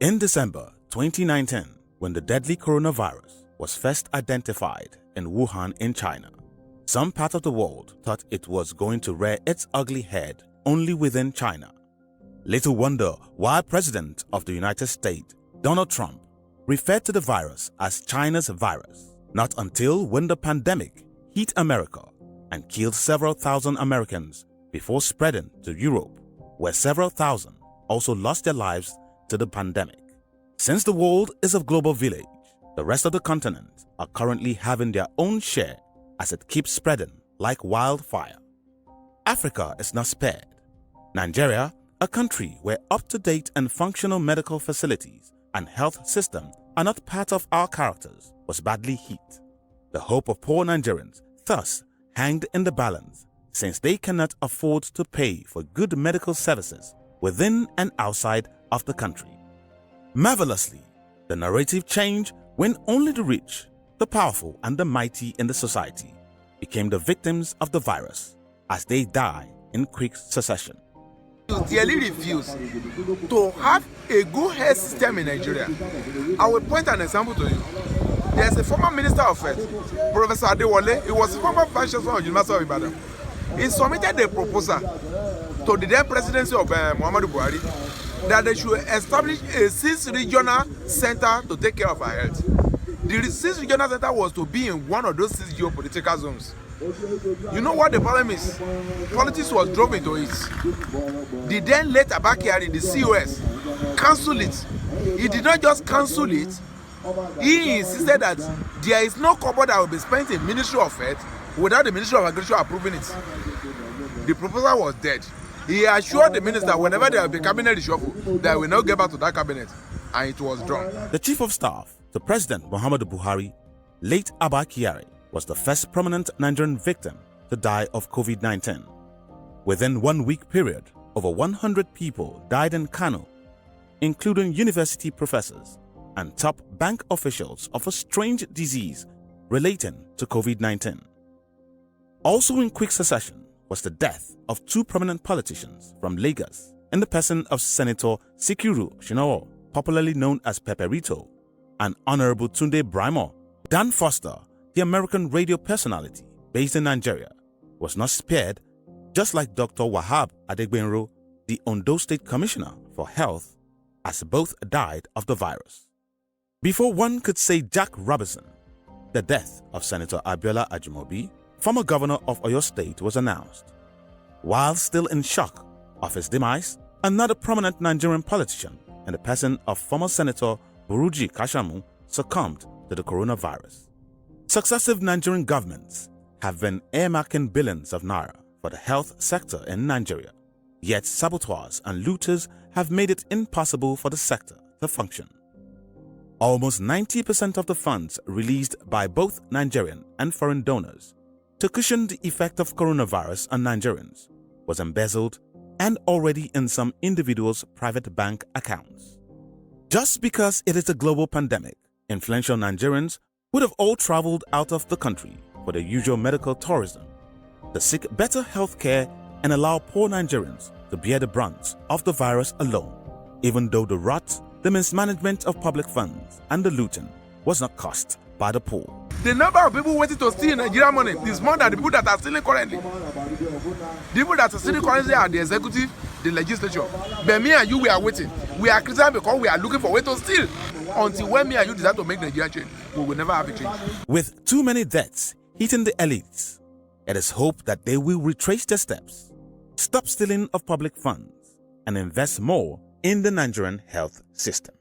In December 2019, when the deadly coronavirus was first identified in Wuhan in China, some part of the world thought it was going to rear its ugly head only within China. Little wonder why President of the United States, Donald Trump, referred to the virus as China's virus, not until when the pandemic hit America and killed several thousand Americans before spreading to Europe, where several thousand also lost their lives to the pandemic. Since the world is a global village, the rest of the continent are currently having their own share as it keeps spreading like wildfire. Africa is not spared. Nigeria, a country where up-to-date and functional medical facilities and health system are not part of our characters, was badly hit. The hope of poor Nigerians thus hanged in the balance, since they cannot afford to pay for good medical services within and outside of the country. Marvelously, the narrative changed when only the rich, the powerful, and the mighty in the society became the victims of the virus as they die in quick succession. You clearly refuse to have a good health system in Nigeria. I will point an example to you. There's a former Minister of Health, Professor Adewale. He was former Vice Chancellor of the University of Ibadan. He submitted a proposal to the then presidency of Muhammadu Buhari that they should establish a 6 regional center to take care of our health. The 6 regional center was to be in one of those 6 geopolitical zones. You know what the problem is? Politics was drove into it. The then late Abakari, the COS, cancelled it. He did not just cancel it, he insisted that there is no kobo that will be spent in Ministry of Health without the Ministry of Agriculture approving it. The proposal was dead. He assured the minister whenever there will be cabinet reshuffle that we will not get back to that cabinet, and it was drawn. The Chief of Staff to President Muhammadu Buhari, late Abba Kyari, was the first prominent Nigerian victim to die of COVID-19. Within 1 week period, over 100 people died in Kano, including university professors and top bank officials of a strange disease relating to COVID-19. Also in quick succession was the death of 2 prominent politicians from Lagos in the person of Senator Sikiru Shinawo, popularly known as Peperito, and Honorable Tunde Braimo. Dan Foster, the American radio personality based in Nigeria, was not spared, just like Dr. Wahab Adegbenro, the Ondo State Commissioner for Health, as both died of the virus. Before one could say Jack Robinson, the death of Senator Abiola Ajimobi, former governor of Oyo State, was announced. While still in shock of his demise, another prominent Nigerian politician in the person of former Senator Buruji Kashamu succumbed to the coronavirus. Successive Nigerian governments have been earmarking billions of naira for the health sector in Nigeria, yet saboteurs and looters have made it impossible for the sector to function. Almost 90% of the funds released by both Nigerian and foreign donors to cushion the effect of coronavirus on Nigerians was embezzled and already in some individuals' private bank accounts. Just because it is a global pandemic, influential Nigerians would have all traveled out of the country for their usual medical tourism to seek better health care and allow poor Nigerians to bear the brunt of the virus alone, even though the rot, the mismanagement of public funds, and the looting was not caused by the poor. The number of people waiting to steal Nigerian money is more than the people that are stealing currently. The people that are stealing currently are the executive, the legislature. But me and you, we are waiting. We are criticizing because we are looking for way to steal. Until when me and you decide to make Nigeria change, we will never have a change. With too many deaths hitting the elites, it is hoped that they will retrace their steps, stop stealing of public funds, and invest more in the Nigerian health system.